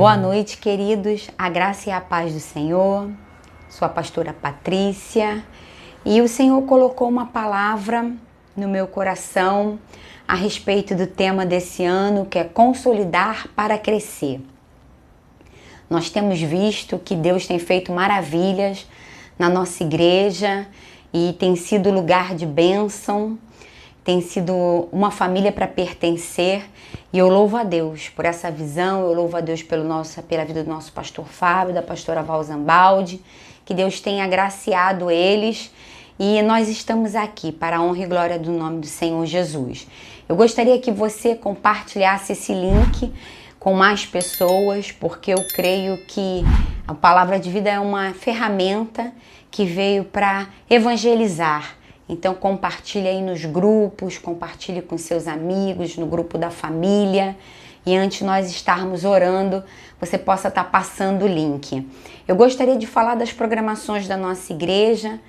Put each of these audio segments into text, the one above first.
Boa noite, queridos. A graça e a paz do Senhor. Sou a pastora Patrícia e o Senhor colocou uma palavra no meu coração a respeito do tema desse ano, que é consolidar para crescer. Nós temos visto que Deus tem feito maravilhas na nossa igreja e tem sido lugar de bênção, tem sido uma família para pertencer, e eu louvo a Deus por essa visão, eu louvo a Deus pela vida do nosso pastor Fábio, da pastora Val Zambaldi, que Deus tenha agraciado eles, e nós estamos aqui para a honra e glória do nome do Senhor Jesus. Eu gostaria que você compartilhasse esse link com mais pessoas, porque eu creio que a palavra de vida é uma ferramenta que veio para evangelizar. Então compartilhe aí nos grupos, compartilhe com seus amigos, no grupo da família. E antes de nós estarmos orando, você possa estar passando o link. Eu gostaria de falar das programações da nossa igreja.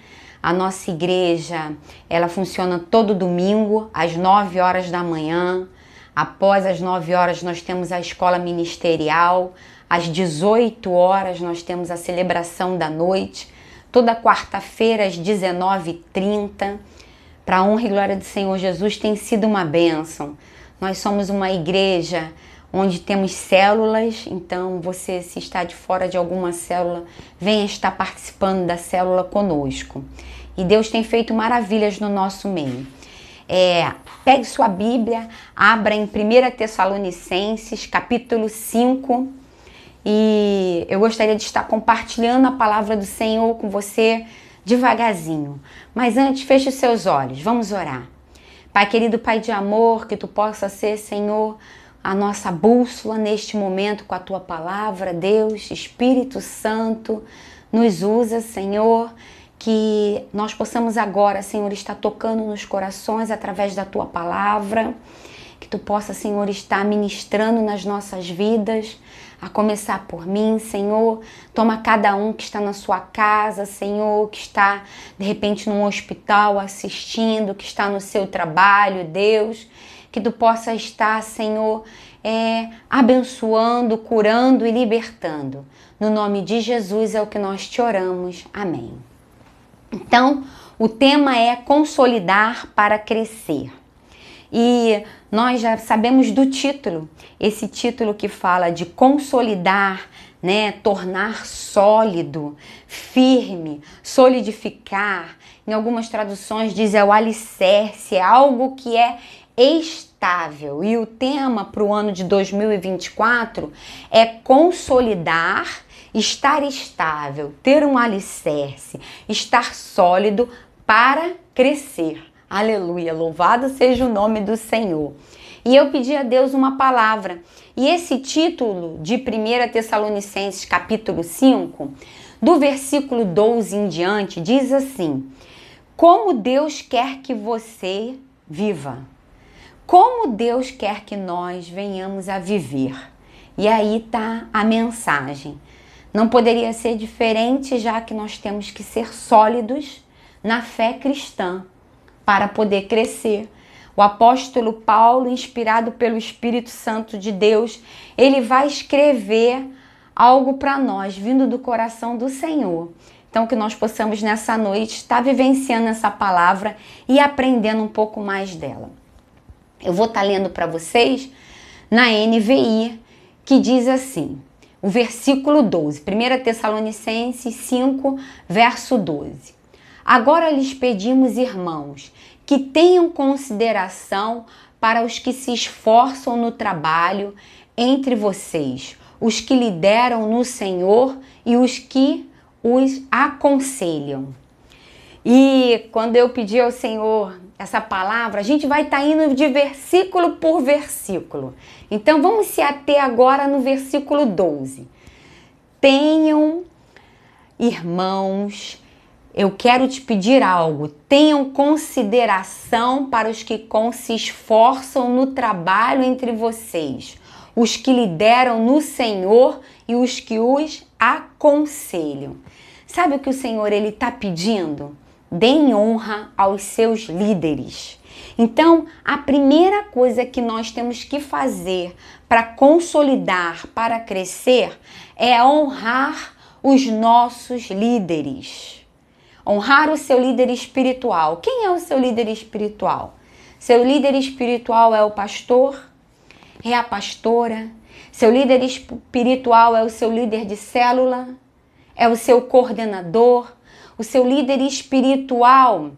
A nossa igreja, ela funciona todo domingo, às 9 horas da manhã. Após as 9 horas nós temos a escola ministerial. Às 18 horas nós temos a celebração da noite. Toda quarta-feira às 19h30, para a honra e glória do Senhor Jesus, tem sido uma bênção. Nós somos uma igreja onde temos células, então você, se está de fora de alguma célula, venha estar participando da célula conosco. E Deus tem feito maravilhas no nosso meio. Pegue sua Bíblia, abra em 1 Tessalonicenses, capítulo 5, e eu gostaria de estar compartilhando a palavra do Senhor com você devagarzinho. Mas antes, feche os seus olhos, vamos orar. Pai querido, Pai de amor, que Tu possa ser, Senhor, a nossa bússola neste momento com a Tua palavra. Deus, Espírito Santo, nos usa, Senhor, que nós possamos agora, Senhor, estar tocando nos corações através da Tua palavra, que Tu possa, Senhor, estar ministrando nas nossas vidas, a começar por mim, Senhor. Toma cada um que está na sua casa, Senhor, que está, de repente, num hospital assistindo, que está no seu trabalho, Deus, que Tu possa estar, Senhor, abençoando, curando e libertando. No nome de Jesus é o que nós te oramos. Amém. Então, o tema é consolidar para crescer. E nós já sabemos do título, esse título que fala de consolidar, né, tornar sólido, firme, solidificar. Em algumas traduções diz o alicerce, é algo que é estável. E o tema para o ano de 2024 é consolidar, estar estável, ter um alicerce, estar sólido para crescer. Aleluia, louvado seja o nome do Senhor. E eu pedi a Deus uma palavra. E esse título de 1 Tessalonicenses capítulo 5, do versículo 12 em diante, diz assim: como Deus quer que você viva. Como Deus quer que nós venhamos a viver. E aí está a mensagem. Não poderia ser diferente, já que nós temos que ser sólidos na fé cristã para poder crescer. O apóstolo Paulo, inspirado pelo Espírito Santo de Deus, ele vai escrever algo para nós, vindo do coração do Senhor. Então, que nós possamos nessa noite estar vivenciando essa palavra e aprendendo um pouco mais dela. Eu vou estar lendo para vocês na NVI, que diz assim, o versículo 12, 1 Tessalonicenses 5, verso 12. Agora lhes pedimos, irmãos, que tenham consideração para os que se esforçam no trabalho entre vocês, os que lideram no Senhor e os que os aconselham. E quando eu pedi ao Senhor essa palavra, a gente vai estar indo de versículo por versículo. Então vamos se ater agora no versículo 12. Tenham, irmãos, eu quero te pedir algo, tenham consideração para os que se esforçam no trabalho entre vocês, os que lideram no Senhor e os que os aconselham. Sabe o que o Senhor está pedindo? deem honra aos seus líderes. Então, a primeira coisa que nós temos que fazer para consolidar, para crescer, é honrar os nossos líderes. Honrar o seu líder espiritual. Quem é o seu líder espiritual? Seu líder espiritual é o pastor, é a pastora. Seu líder espiritual é o seu líder de célula, é o seu coordenador. O seu líder espiritual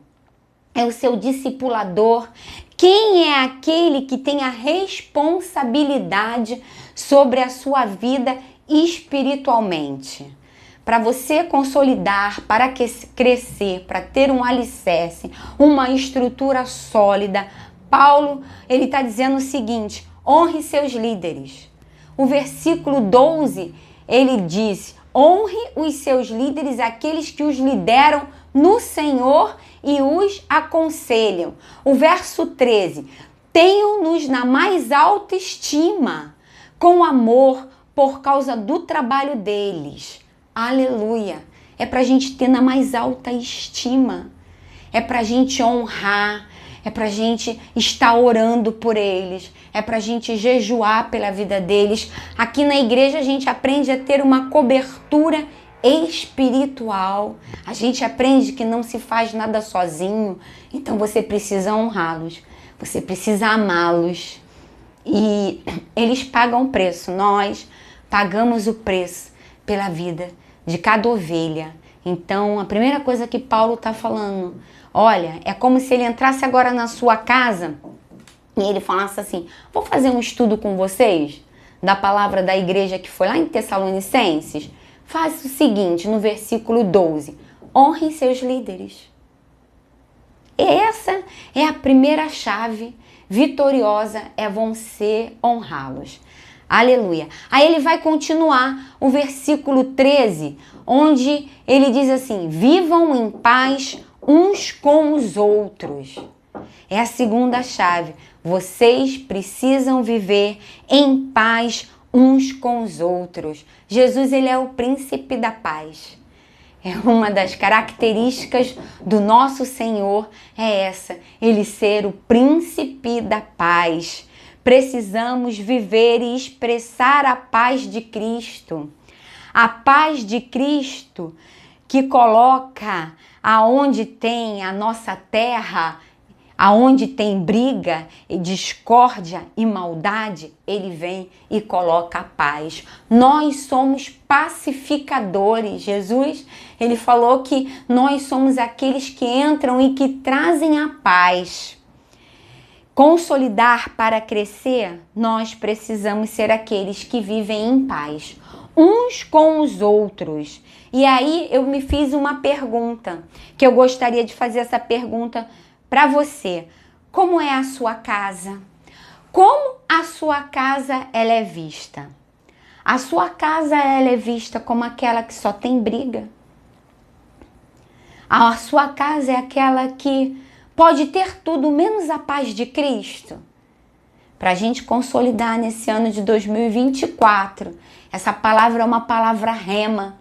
é o seu discipulador. Quem é aquele que tem a responsabilidade sobre a sua vida espiritualmente? Para você consolidar, para crescer, para ter um alicerce, uma estrutura sólida, Paulo, ele está dizendo o seguinte: honre seus líderes. O versículo 12, ele diz: honre os seus líderes, aqueles que os lideram no Senhor e os aconselham. O verso 13: tenham-nos na mais alta estima, com amor, por causa do trabalho deles. Aleluia! É para a gente ter na mais alta estima, é para a gente honrar, é para a gente estar orando por eles, é para a gente jejuar pela vida deles. Aqui na igreja a gente aprende a ter uma cobertura espiritual. A gente aprende que não se faz nada sozinho, então você precisa honrá-los, você precisa amá-los. E eles pagam preço, nós pagamos o preço pela vida de cada ovelha. Então, a primeira coisa que Paulo está falando, olha, é como se ele entrasse agora na sua casa e ele falasse assim: vou fazer um estudo com vocês da palavra da igreja que foi lá em Tessalonicenses. Faça o seguinte, no versículo 12, honrem seus líderes. E essa é a primeira chave vitoriosa, é você honrá-los. Aleluia. Aí ele vai continuar o versículo 13, onde ele diz assim: vivam em paz uns com os outros. É a segunda chave. Vocês precisam viver em paz uns com os outros. Jesus, ele é o príncipe da paz. É uma das características do nosso Senhor, é essa, ele ser o príncipe da paz. Precisamos viver e expressar a paz de Cristo. A paz de Cristo que coloca aonde tem a nossa terra, aonde tem briga e discórdia e maldade, ele vem e coloca a paz. Nós somos pacificadores. Jesus, ele falou que nós somos aqueles que entram e que trazem a paz. Consolidar para crescer, nós precisamos ser aqueles que vivem em paz, uns com os outros. E aí eu me fiz uma pergunta, que eu gostaria de fazer essa pergunta para você. Como é a sua casa? Como a sua casa ela é vista? A sua casa ela é vista como aquela que só tem briga? A sua casa é aquela que pode ter tudo menos a paz de Cristo? Para a gente consolidar nesse ano de 2024, essa palavra é uma palavra rema.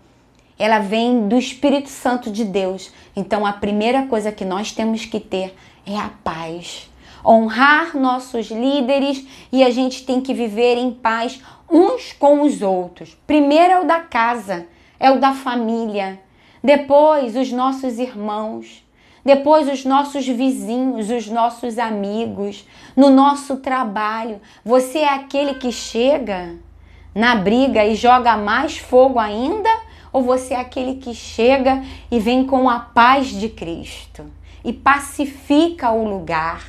Ela vem do Espírito Santo de Deus. Então a primeira coisa que nós temos que ter é a paz. Honrar nossos líderes e a gente tem que viver em paz uns com os outros. Primeiro é o da casa, é o da família. Depois os nossos irmãos. Depois os nossos vizinhos, os nossos amigos, no nosso trabalho. Você é aquele que chega na briga e joga mais fogo ainda? Ou você é aquele que chega e vem com a paz de Cristo e pacifica o lugar,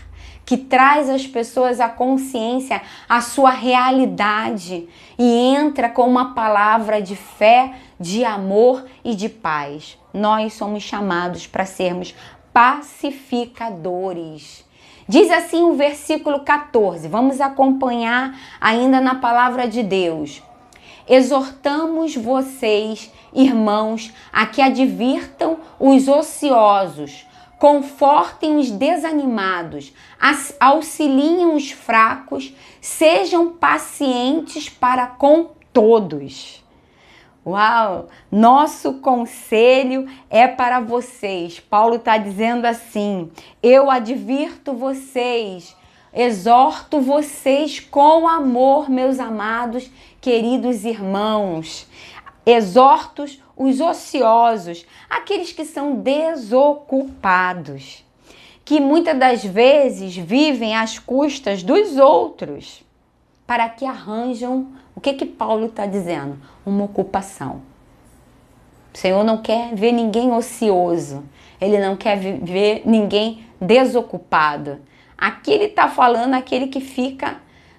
que traz às pessoas a consciência, a sua realidade e entra com uma palavra de fé, de amor e de paz? Nós somos chamados para sermos pacificadores. Diz assim o versículo 14, vamos acompanhar ainda na palavra de Deus. Exortamos vocês, irmãos, a que advirtam os ociosos, confortem os desanimados, auxiliem os fracos, sejam pacientes para com todos. Uau! Nosso conselho é para vocês. Paulo está dizendo assim: eu advirto vocês, exorto vocês com amor, meus amados, queridos irmãos. Exorto os ociosos, aqueles que são desocupados, que muitas das vezes vivem às custas dos outros, para que arranjam, o que Paulo está dizendo? Uma ocupação. O Senhor não quer ver ninguém ocioso, Ele não quer ver ninguém desocupado. Aqui Ele está falando aquele que fica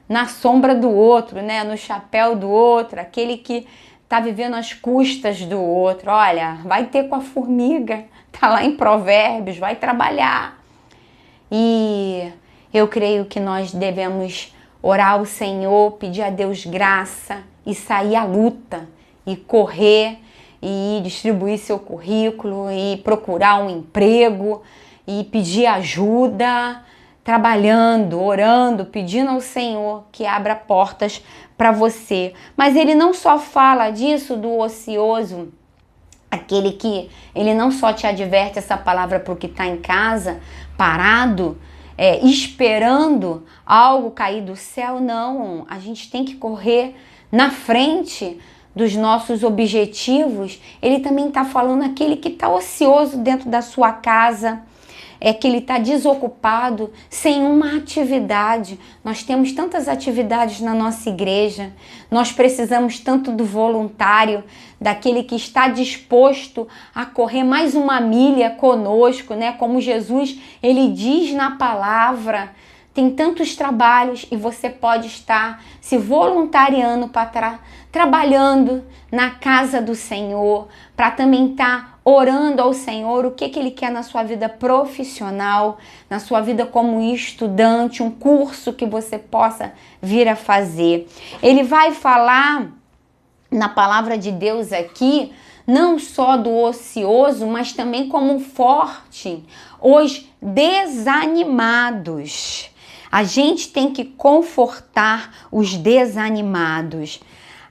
na sombra do outro, né? No chapéu do outro, aquele que está vivendo às custas do outro. Olha, vai ter com a formiga, está lá em Provérbios, vai trabalhar. E eu creio que nós devemos orar ao Senhor, pedir a Deus graça e sair à luta e correr e distribuir seu currículo e procurar um emprego e pedir ajuda, trabalhando, orando, pedindo ao Senhor que abra portas para você. Mas ele não só fala disso do ocioso, aquele que ele não só te adverte essa palavra para o que está em casa, parado, esperando algo cair do céu. Não, a gente tem que correr na frente dos nossos objetivos. Ele também está falando aquele que está ocioso dentro da sua casa, que ele está desocupado, sem uma atividade. Nós temos tantas atividades na nossa igreja, nós precisamos tanto do voluntário, daquele que está disposto a correr mais uma milha conosco, né? Como Jesus, ele diz na palavra, tem tantos trabalhos e você pode estar se voluntariando para trabalhando na casa do Senhor, para também estar orando ao Senhor o que Ele quer na sua vida profissional, na sua vida como estudante, um curso que você possa vir a fazer. Ele vai falar na palavra de Deus aqui, não só do ocioso, mas também como forte, os desanimados. A gente tem que confortar os desanimados.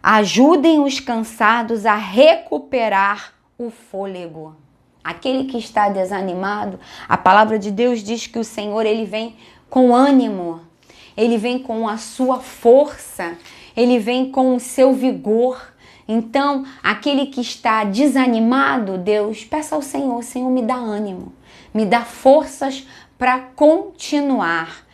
Ajudem os cansados a recuperar o fôlego. Aquele que está desanimado, a palavra de Deus diz que o Senhor, ele vem com ânimo, ele vem com a sua força, ele vem com o seu vigor. Então, aquele que está desanimado, Deus, peça ao Senhor, Senhor, me dá ânimo, me dá forças para continuar.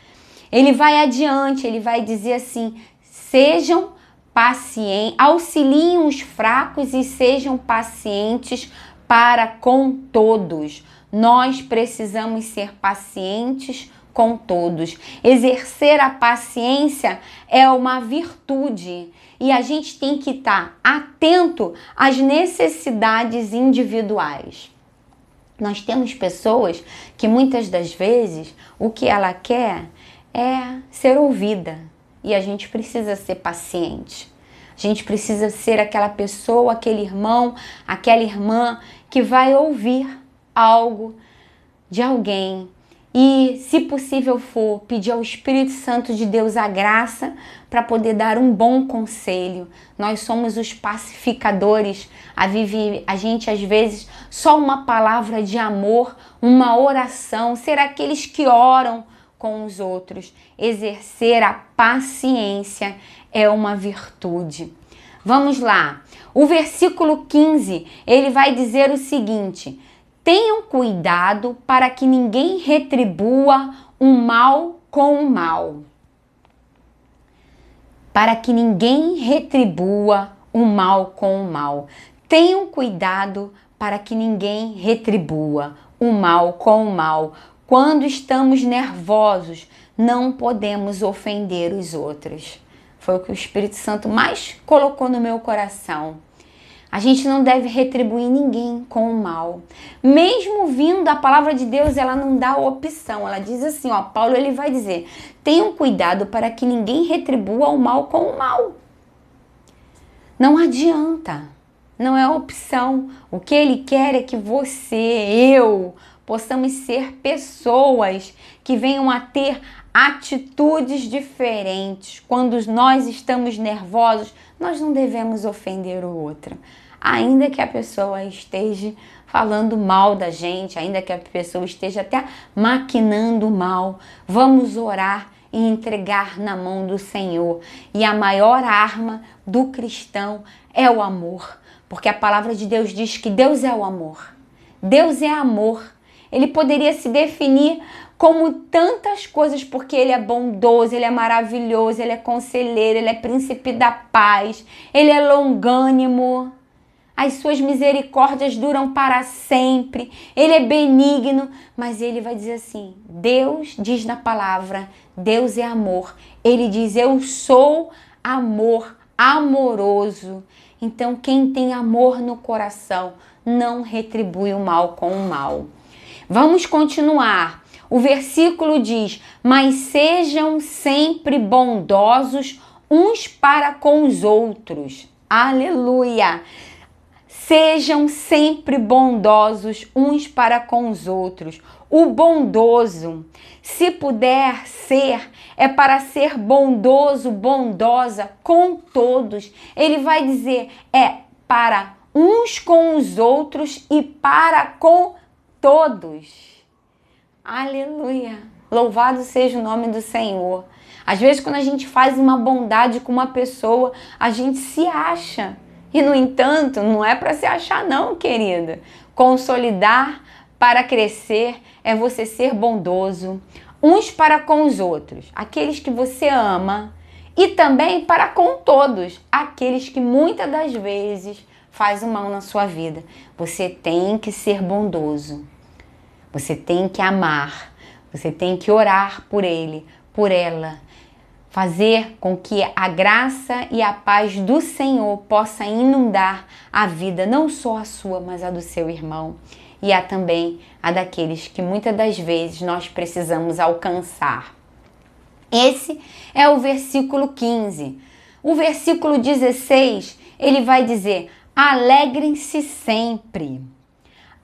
Ele vai adiante, ele vai dizer assim, sejam pacientes, auxiliem os fracos e sejam pacientes para com todos. Nós precisamos ser pacientes com todos. Exercer a paciência é uma virtude e a gente tem que estar atento às necessidades individuais. Nós temos pessoas que muitas das vezes o que ela quer é ser ouvida e a gente precisa ser paciente. A gente precisa ser aquela pessoa, aquele irmão, aquela irmã que vai ouvir algo de alguém e, se possível for, pedir ao Espírito Santo de Deus a graça para poder dar um bom conselho. Nós somos os pacificadores. A gente, às vezes, só uma palavra de amor, uma oração, ser aqueles que oram com os outros. Exercer a paciência é uma virtude. Vamos lá. O versículo 15, ele vai dizer o seguinte: tenham cuidado para que ninguém retribua o mal com o mal. Para que ninguém retribua o mal com o mal. Tenham cuidado para que ninguém retribua o mal com o mal. Quando estamos nervosos, não podemos ofender os outros. Foi o que o Espírito Santo mais colocou no meu coração. A gente não deve retribuir ninguém com o mal. Mesmo vindo a palavra de Deus, ela não dá opção. Ela diz assim, ó, Paulo ele vai dizer, tenham cuidado para que ninguém retribua o mal com o mal. Não adianta, não é opção. O que ele quer é que você, eu, possamos ser pessoas que venham a ter atitudes diferentes. Quando nós estamos nervosos, nós não devemos ofender o outro. ainda que a pessoa esteja falando mal da gente, ainda que a pessoa esteja até maquinando mal. Vamos orar e entregar na mão do Senhor. E a maior arma do cristão é o amor, porque a palavra de Deus diz que Deus é o amor. Deus é amor. Ele poderia se definir como tantas coisas, porque Ele é bondoso, Ele é maravilhoso, Ele é conselheiro, Ele é príncipe da paz, Ele é longânimo. As suas misericórdias duram para sempre. Ele é benigno, mas ele vai dizer assim, Deus diz na palavra, Deus é amor. Ele diz, eu sou amor, amoroso. Então quem tem amor no coração não retribui o mal com o mal. Vamos continuar. O versículo diz, mas sejam sempre bondosos uns para com os outros. Aleluia! Sejam sempre bondosos uns para com os outros. O bondoso, se puder ser, é para ser bondoso, bondosa com todos. Ele vai dizer, é para uns com os outros e para com todos. Aleluia! Louvado seja o nome do Senhor. Às vezes, quando a gente faz uma bondade com uma pessoa, a gente se acha. E, no entanto, não é para se achar não, querida. Consolidar para crescer é você ser bondoso, uns para com os outros, aqueles que você ama, e também para com todos, aqueles que muitas das vezes faz o mal na sua vida. Você tem que ser bondoso, você tem que amar, você tem que orar por ele, por ela, fazer com que a graça e a paz do Senhor possa inundar a vida, não só a sua, mas a do seu irmão. E a também a daqueles que muitas das vezes nós precisamos alcançar. Esse é o versículo 15. O versículo 16, ele vai dizer, alegrem-se sempre.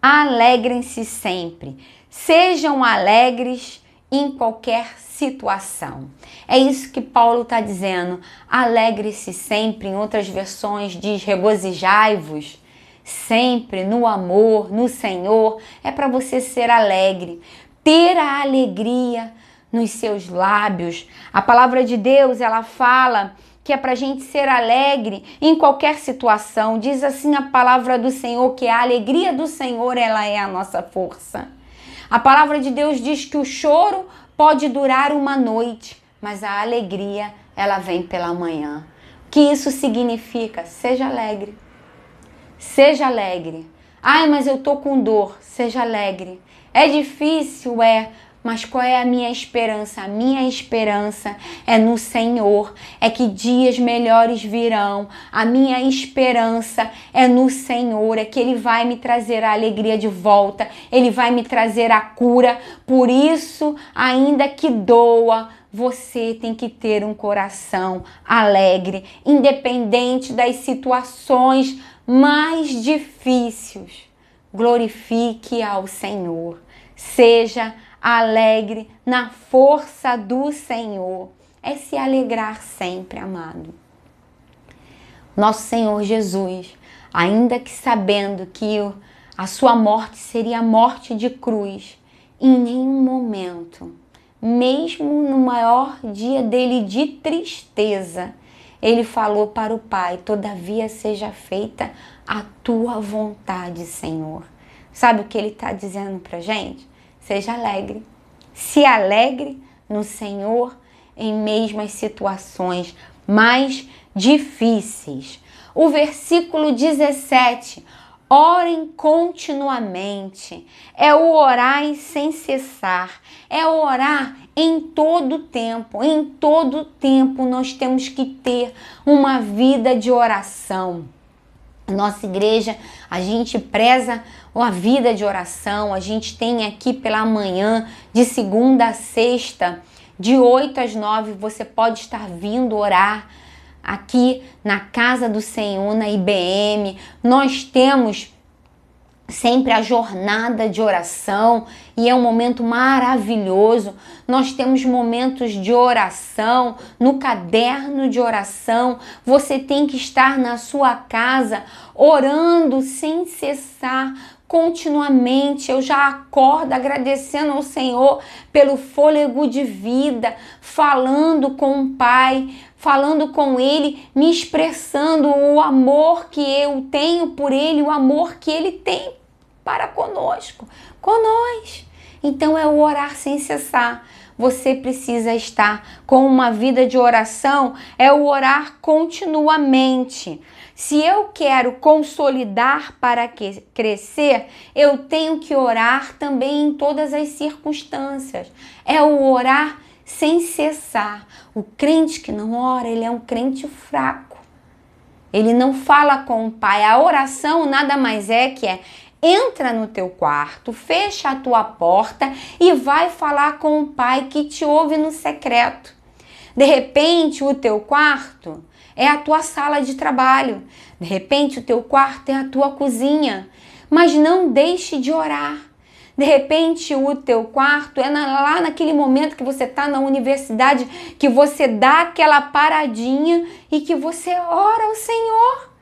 Alegrem-se sempre. Sejam alegres em qualquer situação. É isso que Paulo está dizendo. Alegre-se sempre. Em outras versões diz regozijai-vos sempre no amor, no Senhor. É para você ser alegre, ter a alegria nos seus lábios. A palavra de Deus, ela fala que é para a gente ser alegre em qualquer situação. Diz assim a palavra do Senhor, que a alegria do Senhor, ela é a nossa força. A palavra de Deus diz que o choro pode durar uma noite, mas a alegria, ela vem pela manhã. O que isso significa? Seja alegre. Seja alegre. Ai, mas eu tô com dor. Seja alegre. É difícil, mas qual é a minha esperança? A minha esperança é no Senhor, é que dias melhores virão. A minha esperança é no Senhor, é que Ele vai me trazer a alegria de volta, Ele vai me trazer a cura. Por isso, ainda que doa, você tem que ter um coração alegre, independente das situações mais difíceis. Glorifique ao Senhor. Seja alegre na força do Senhor. É se alegrar sempre, amado. Nosso Senhor Jesus, ainda que sabendo que a sua morte seria a morte de cruz, em nenhum momento, mesmo no maior dia dele de tristeza, ele falou para o Pai, todavia seja feita a tua vontade, Senhor. Sabe o que ele está dizendo para a gente? Seja alegre. Se alegre no Senhor em mesmo as situações mais difíceis. O versículo 17. Orem continuamente. É o orar sem cessar. É o orar em todo tempo. Em todo tempo nós temos que ter uma vida de oração. Nossa igreja, a gente preza a vida de oração. A gente tem aqui pela manhã, de segunda a sexta, de 8 às 9, você pode estar vindo orar aqui na Casa do Senhor, na IBM. Nós temos sempre a jornada de oração e é um momento maravilhoso. Nós temos momentos de oração no caderno de oração. Você tem que estar na sua casa orando sem cessar, continuamente. Eu já acordo agradecendo ao Senhor pelo fôlego de vida, falando com o Pai, falando com Ele, me expressando o amor que eu tenho por Ele, o amor que Ele tem para conosco, com nós. Então é o orar sem cessar. Você precisa estar com uma vida de oração, é o orar continuamente. Se eu quero consolidar para crescer, eu tenho que orar também em todas as circunstâncias. É o orar sem cessar. O crente que não ora, ele é um crente fraco. Ele não fala com o Pai. A oração nada mais é que entra no teu quarto, fecha a tua porta e vai falar com o Pai que te ouve no secreto. De repente, o teu quarto é a tua sala de trabalho. De repente, o teu quarto é a tua cozinha. Mas não deixe de orar. De repente, o teu quarto é lá naquele momento que você está na universidade, que você dá aquela paradinha e que você ora ao Senhor.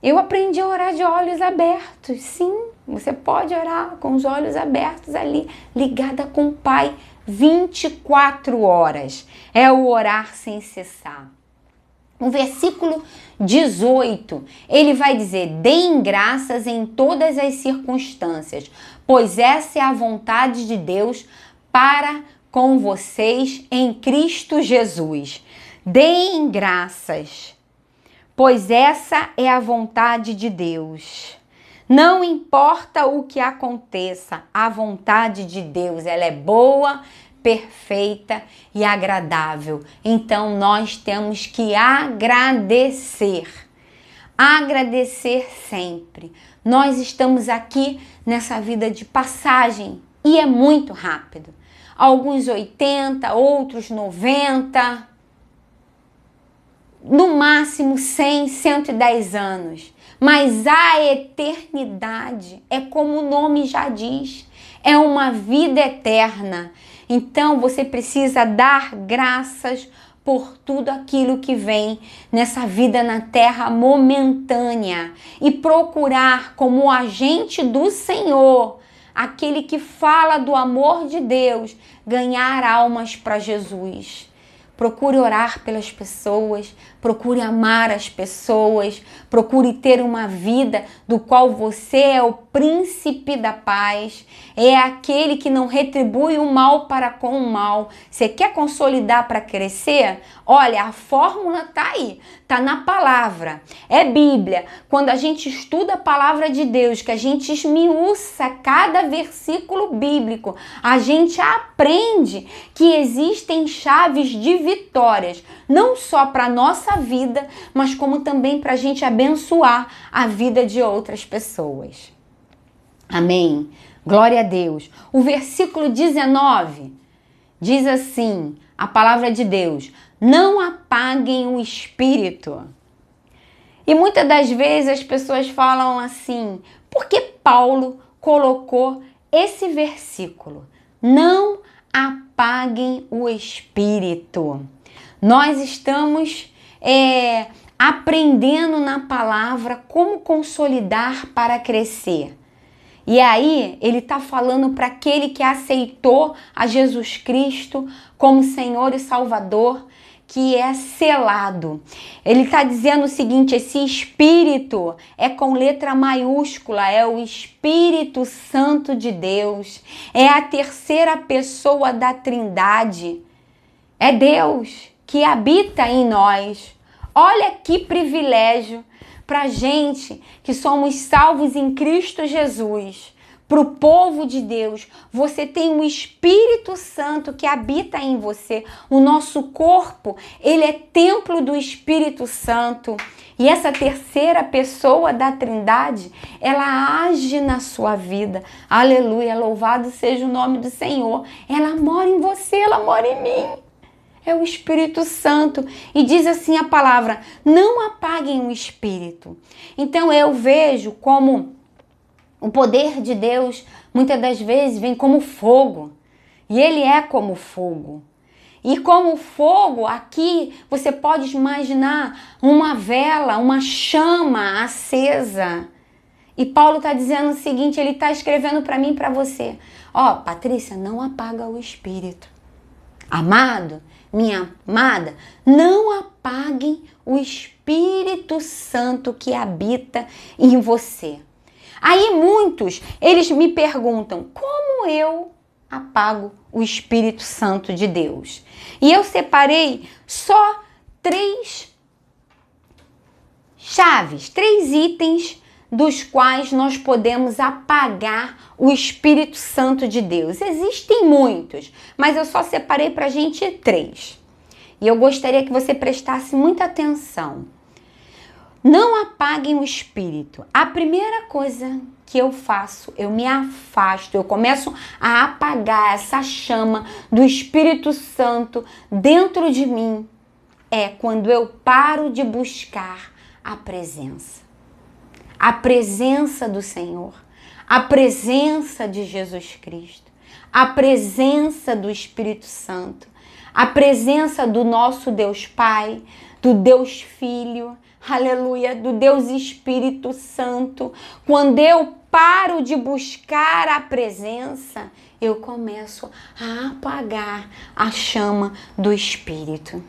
Eu aprendi a orar de olhos abertos. Sim, você pode orar com os olhos abertos ali, ligada com o Pai 24 horas. É o orar sem cessar. O versículo 18, ele vai dizer: deem graças em todas as circunstâncias, pois essa é a vontade de Deus para com vocês em Cristo Jesus. Deem graças, pois essa é a vontade de Deus. Não importa o que aconteça, a vontade de Deus, ela é boa, perfeita e agradável. Então nós temos que agradecer. Agradecer sempre. Nós estamos aqui nessa vida de passagem e é muito rápido. Alguns 80, outros 90, no máximo 100, 110 anos. Mas a eternidade é como o nome já diz, é uma vida eterna. Então você precisa dar graças por tudo aquilo que vem nessa vida na terra momentânea e procurar como agente do Senhor, aquele que fala do amor de Deus, ganhar almas para Jesus. Procure orar pelas pessoas, procure amar as pessoas, procure ter uma vida do qual você é o príncipe da paz, é aquele que não retribui o mal para com o mal. Você quer consolidar para crescer? Olha, a fórmula está aí, está na palavra, é Bíblia. Quando a gente estuda a palavra de Deus, que a gente esmiuça cada versículo bíblico, a gente aprende que existem chaves de vitórias, não só para a nossa vida, mas como também para a gente abençoar a vida de outras pessoas. Amém? Glória a Deus. O versículo 19 diz assim, a palavra de Deus: não apaguem o espírito. E muitas das vezes as pessoas falam assim, por que Paulo colocou esse versículo? Não apaguem o espírito. Nós estamos aprendendo na palavra como consolidar para crescer. E aí ele está falando para aquele que aceitou a Jesus Cristo como Senhor e Salvador, que é selado. Ele está dizendo o seguinte, esse Espírito é com letra maiúscula, é o Espírito Santo de Deus, é a terceira pessoa da Trindade, é Deus que habita em nós. Olha que privilégio para gente que somos salvos em Cristo Jesus, para o povo de Deus. Você tem o Espírito Santo que habita em você. O nosso corpo, ele é templo do Espírito Santo. E essa terceira pessoa da Trindade, ela age na sua vida. Aleluia, louvado seja o nome do Senhor. Ela mora em você, ela mora em mim. é o Espírito Santo. E diz assim a palavra: não apaguem o Espírito. Então eu vejo como o poder de Deus muitas das vezes vem como fogo. E ele é como fogo. E como fogo, aqui você pode imaginar uma vela, uma chama acesa. E Paulo está dizendo o seguinte, ele está escrevendo para mim e para você. Ó, Patrícia, não apaga o Espírito. Amado, minha amada, não apaguem o Espírito Santo que habita em você. Aí muitos, eles me perguntam, como eu apago o Espírito Santo de Deus? E eu separei só 3 chaves, 3 itens dos quais nós podemos apagar o Espírito Santo de Deus. Existem muitos, mas eu só separei para a gente 3. E eu gostaria que você prestasse muita atenção. Não apaguem o Espírito. A primeira coisa que eu faço, eu me afasto, eu começo a apagar essa chama do Espírito Santo dentro de mim, é quando eu paro de buscar a presença do Senhor, a presença de Jesus Cristo, a presença do Espírito Santo, a presença do nosso Deus Pai, do Deus Filho, aleluia, do Deus Espírito Santo. Quando eu paro de buscar a presença, eu começo a apagar a chama do Espírito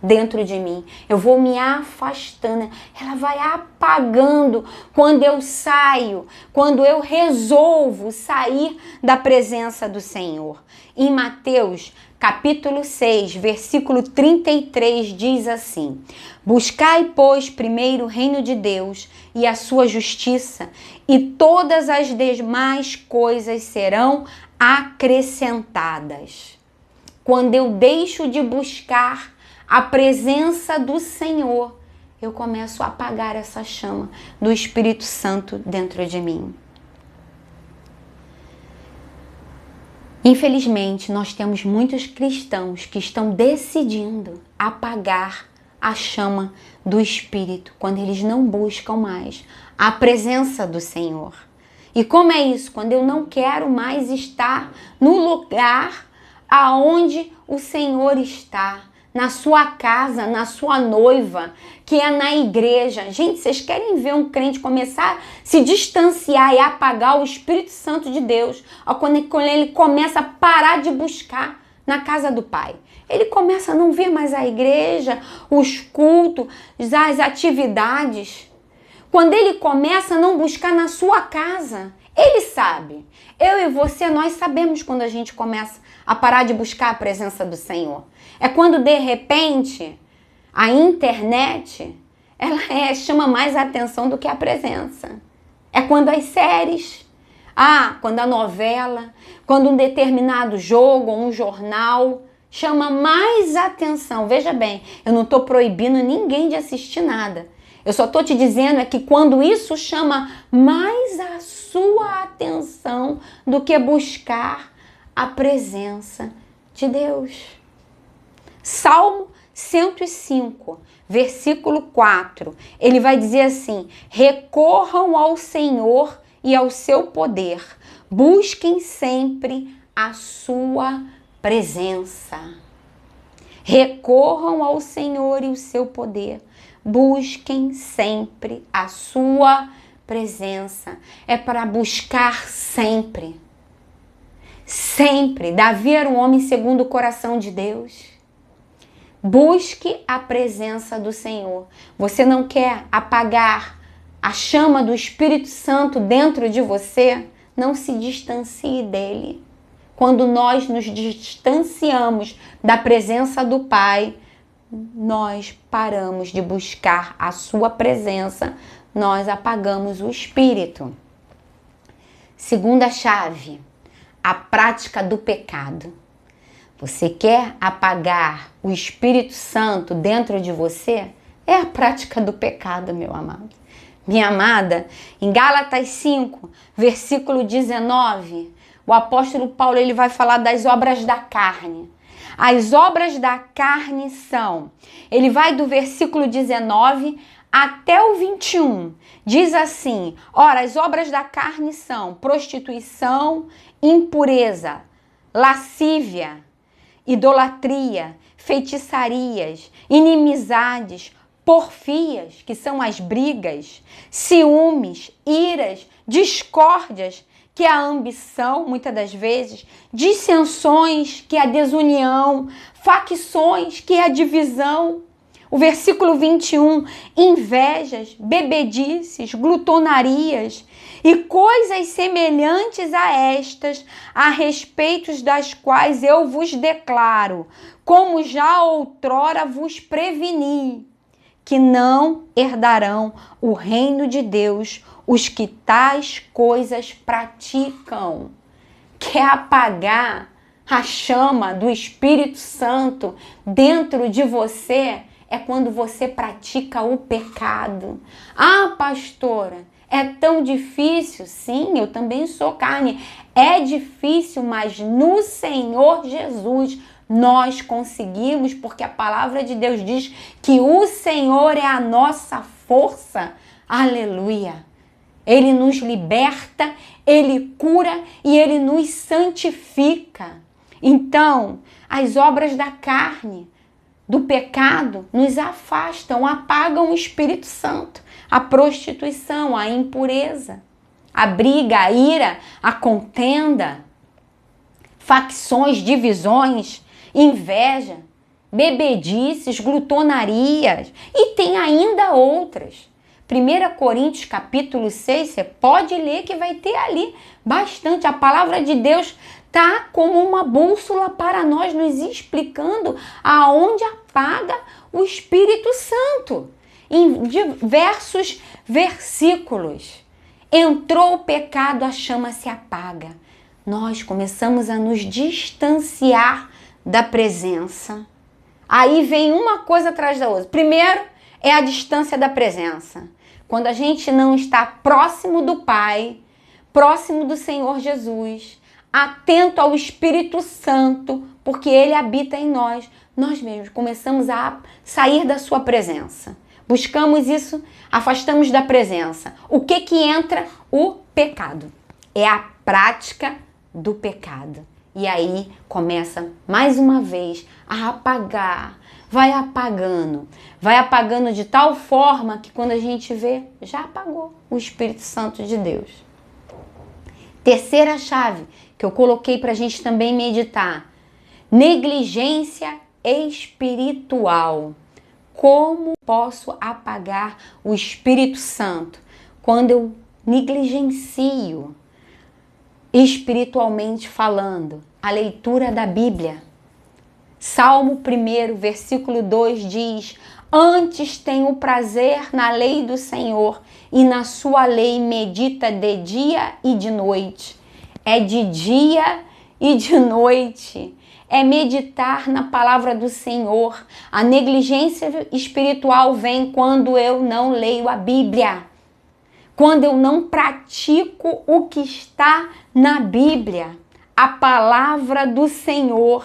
dentro de mim. Eu vou me afastando, ela vai apagando quando eu saio, quando eu resolvo sair da presença do Senhor. Em Mateus capítulo 6, versículo 33 diz assim: buscai, pois, primeiro o reino de Deus e a sua justiça, e todas as demais coisas serão acrescentadas. Quando eu deixo de buscar a presença do Senhor, eu começo a apagar essa chama do Espírito Santo dentro de mim. Infelizmente, nós temos muitos cristãos que estão decidindo apagar a chama do Espírito quando eles não buscam mais a presença do Senhor. E como é isso? Quando eu não quero mais estar no lugar aonde o Senhor está, na sua casa, na sua noiva, que é na igreja. Gente, vocês querem ver um crente começar a se distanciar e apagar o Espírito Santo de Deus? Quando ele começa a parar de buscar na casa do Pai. Ele começa a não ver mais a igreja, os cultos, as atividades. Quando ele começa a não buscar na sua casa, ele sabe. Eu e você, nós sabemos quando a gente começa a parar de buscar a presença do Senhor. É quando, de repente, a internet, ela chama mais atenção do que a presença. É quando as séries, quando a novela, quando um determinado jogo ou um jornal chama mais atenção. Veja bem, eu não estou proibindo ninguém de assistir nada. Eu só estou te dizendo é que quando isso chama mais a sua atenção do que buscar a presença de Deus. Salmo 105, versículo 4, ele vai dizer assim: recorram ao Senhor e ao seu poder, busquem sempre a sua presença. Recorram ao Senhor e o seu poder, busquem sempre a sua presença. É para buscar sempre. Sempre. Davi era um homem segundo o coração de Deus. Busque a presença do Senhor. Você não quer apagar a chama do Espírito Santo dentro de você? Não se distancie dele. Quando nós nos distanciamos da presença do Pai, nós paramos de buscar a sua presença, nós apagamos o Espírito. Segunda chave, a prática do pecado. Você quer apagar o Espírito Santo dentro de você? É a prática do pecado, meu amado. Minha amada, em Gálatas 5, versículo 19, o apóstolo Paulo ele vai falar das obras da carne. As obras da carne são. Ele vai do versículo 19 até o 21. Diz assim: ora, as obras da carne são prostituição, impureza, lascívia, idolatria, feitiçarias, inimizades, porfias, que são as brigas, ciúmes, iras, discórdias, que é a ambição, muitas das vezes, dissensões, que é a desunião, facções, que é a divisão. O versículo 21, invejas, bebedices, glutonarias e coisas semelhantes a estas, a respeito das quais eu vos declaro, como já outrora vos preveni, que não herdarão o reino de Deus os que tais coisas praticam. Quer apagar a chama do Espírito Santo dentro de você? É quando você pratica o pecado. Ah, pastora, é tão difícil? Sim, eu também sou carne. É difícil, mas no Senhor Jesus nós conseguimos, porque a palavra de Deus diz que o Senhor é a nossa força. Aleluia! Ele nos liberta, Ele cura e Ele nos santifica. Então, as obras da carne, do pecado, nos afastam, apagam o Espírito Santo. A prostituição, a impureza, a briga, a ira, a contenda, facções, divisões, inveja, bebedices, glutonarias e tem ainda outras. 1 Coríntios capítulo 6, você pode ler que vai ter ali bastante. A palavra de Deus está como uma bússola para nós, nos explicando aonde apaga o Espírito Santo. Em diversos versículos. Entrou o pecado, a chama se apaga. Nós começamos a nos distanciar da presença. Aí vem uma coisa atrás da outra. Primeiro é a distância da presença. Quando a gente não está próximo do Pai, próximo do Senhor Jesus, atento ao Espírito Santo, porque Ele habita em nós, nós mesmos começamos a sair da sua presença. Buscamos isso, afastamos da presença. O que entra? O pecado. É a prática do pecado. E aí começa mais uma vez a apagar. Vai apagando de tal forma que quando a gente vê, já apagou o Espírito Santo de Deus. Terceira chave que eu coloquei para a gente também meditar. Negligência espiritual. Como posso apagar o Espírito Santo? Quando eu negligencio, espiritualmente falando, a leitura da Bíblia. Salmo 1, versículo 2 diz: antes tenho prazer na lei do Senhor e na sua lei medita de dia e de noite. É de dia e de noite. É meditar na palavra do Senhor. A negligência espiritual vem quando eu não leio a Bíblia. Quando eu não pratico o que está na Bíblia. A palavra do Senhor.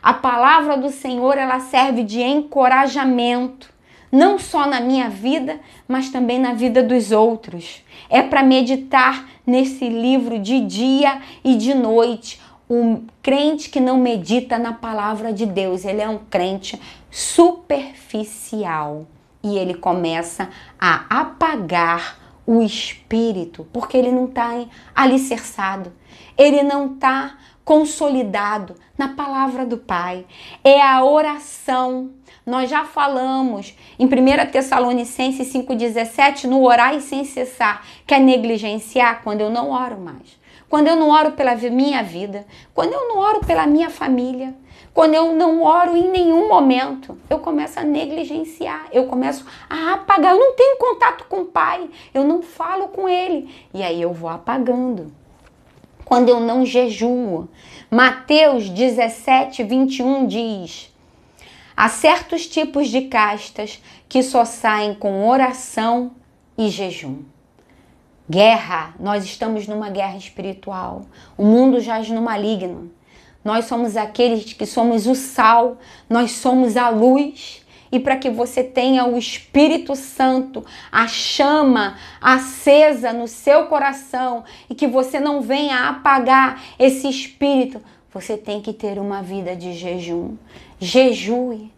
A palavra do Senhor, ela serve de encorajamento. Não só na minha vida, mas também na vida dos outros. É para meditar nesse livro de dia e de noite. O crente que não medita na palavra de Deus, ele é um crente superficial. E ele começa a apagar o espírito, porque ele não está alicerçado. Ele não está consolidado na palavra do Pai. É a oração. Nós já falamos em 1 Tessalonicenses 5,17, no orar e sem cessar, que é negligenciar quando eu não oro mais. Quando eu não oro pela minha vida, quando eu não oro pela minha família, quando eu não oro em nenhum momento, eu começo a negligenciar, eu começo a apagar. Eu não tenho contato com o Pai, eu não falo com Ele. E aí eu vou apagando. Quando eu não jejuo. Mateus 17, 21 diz: há certos tipos de castas que só saem com oração e jejum. Guerra, nós estamos numa guerra espiritual. O mundo jaz no maligno. Nós somos aqueles que somos o sal, nós somos a luz. E para que você tenha o Espírito Santo, a chama acesa no seu coração e que você não venha apagar esse Espírito, você tem que ter uma vida de jejum. Jejue.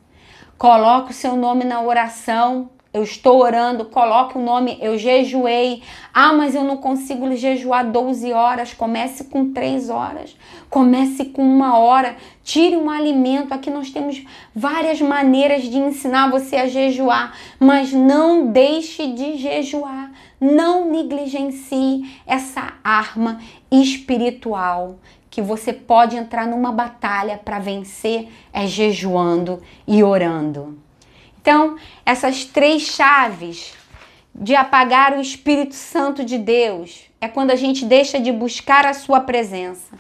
Coloque o seu nome na oração. Eu estou orando, coloque o nome, eu jejuei. Ah, mas eu não consigo jejuar 12 horas. Comece com 3 horas. Comece com 1 hora. Tire um alimento. Aqui nós temos várias maneiras de ensinar você a jejuar. Mas não deixe de jejuar. Não negligencie essa arma espiritual que você pode entrar numa batalha para vencer é jejuando e orando. Então, essas 3 chaves de apagar o Espírito Santo de Deus é quando a gente deixa de buscar a sua presença,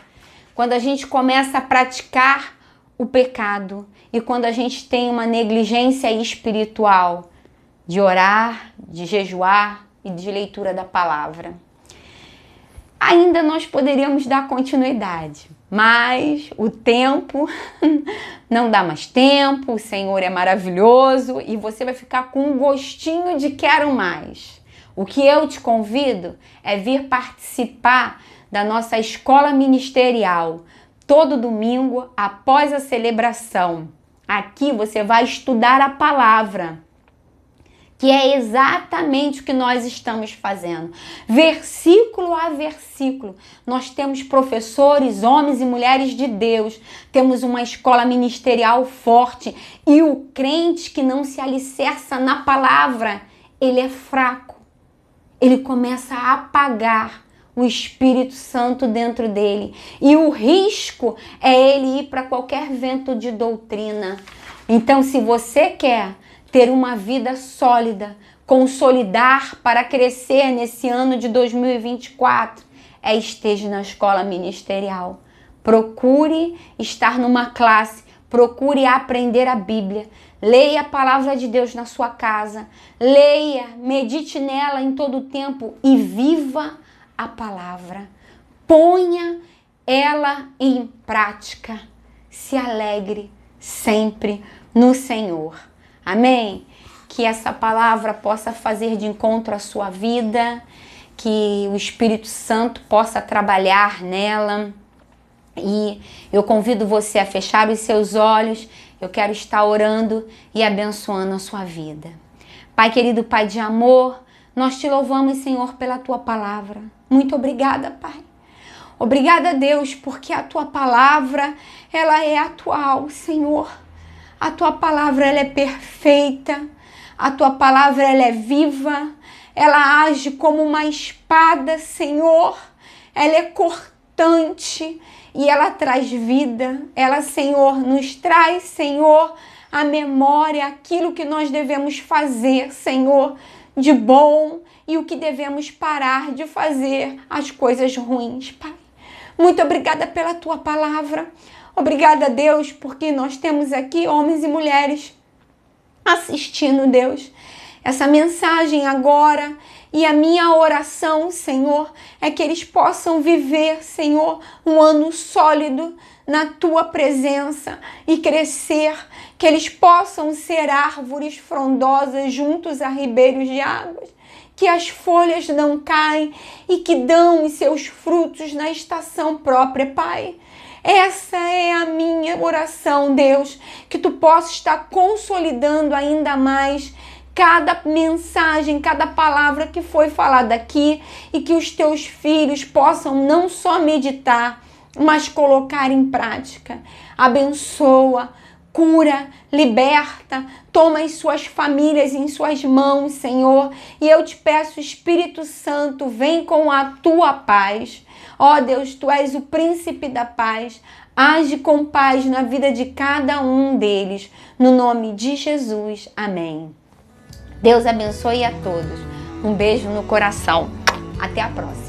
quando a gente começa a praticar o pecado e quando a gente tem uma negligência espiritual de orar, de jejuar e de leitura da palavra. Ainda nós poderíamos dar continuidade, mas o tempo não dá mais tempo, o Senhor é maravilhoso e você vai ficar com um gostinho de quero mais. O que eu te convido é vir participar da nossa escola ministerial, todo domingo após a celebração. Aqui você vai estudar a palavra, que é exatamente o que nós estamos fazendo. Versículo a versículo. Nós temos professores, homens e mulheres de Deus. Temos uma escola ministerial forte. E o crente que não se alicerça na palavra, ele é fraco. Ele começa a apagar o Espírito Santo dentro dele. E o risco é ele ir para qualquer vento de doutrina. Então, se você quer ter uma vida sólida, consolidar para crescer nesse ano de 2024, esteja na escola ministerial. Procure estar numa classe, procure aprender a Bíblia, leia a palavra de Deus na sua casa, leia, medite nela em todo o tempo e viva a palavra. Ponha ela em prática. Se alegre sempre no Senhor. Amém? Que essa palavra possa fazer de encontro à sua vida, que o Espírito Santo possa trabalhar nela. E eu convido você a fechar os seus olhos. Eu quero estar orando e abençoando a sua vida. Pai querido, Pai de amor, nós te louvamos, Senhor, pela tua palavra. Muito obrigada, Pai. Obrigada, Deus, porque a tua palavra, ela é atual, Senhor. A tua palavra, ela é perfeita, a tua palavra, ela é viva, ela age como uma espada, Senhor, ela é cortante e ela traz vida, ela, Senhor, nos traz, Senhor, a memória, aquilo que nós devemos fazer, Senhor, de bom e o que devemos parar de fazer, as coisas ruins, Pai. Muito obrigada pela tua palavra. Obrigada, Deus, porque nós temos aqui homens e mulheres assistindo, Deus, essa mensagem agora. E a minha oração, Senhor, é que eles possam viver, Senhor, um ano sólido na tua presença e crescer, que eles possam ser árvores frondosas juntos a ribeiros de águas, que as folhas não caem e que dão os seus frutos na estação própria, Pai. Essa é a minha oração, Deus, que tu possa estar consolidando ainda mais cada mensagem, cada palavra que foi falada aqui e que os teus filhos possam não só meditar, mas colocar em prática. Abençoa, cura, liberta, toma as suas famílias em suas mãos, Senhor. E eu te peço, Espírito Santo, vem com a tua paz. Ó Deus, tu és o príncipe da paz. Age com paz na vida de cada um deles. No nome de Jesus. Amém. Deus abençoe a todos. Um beijo no coração. Até a próxima.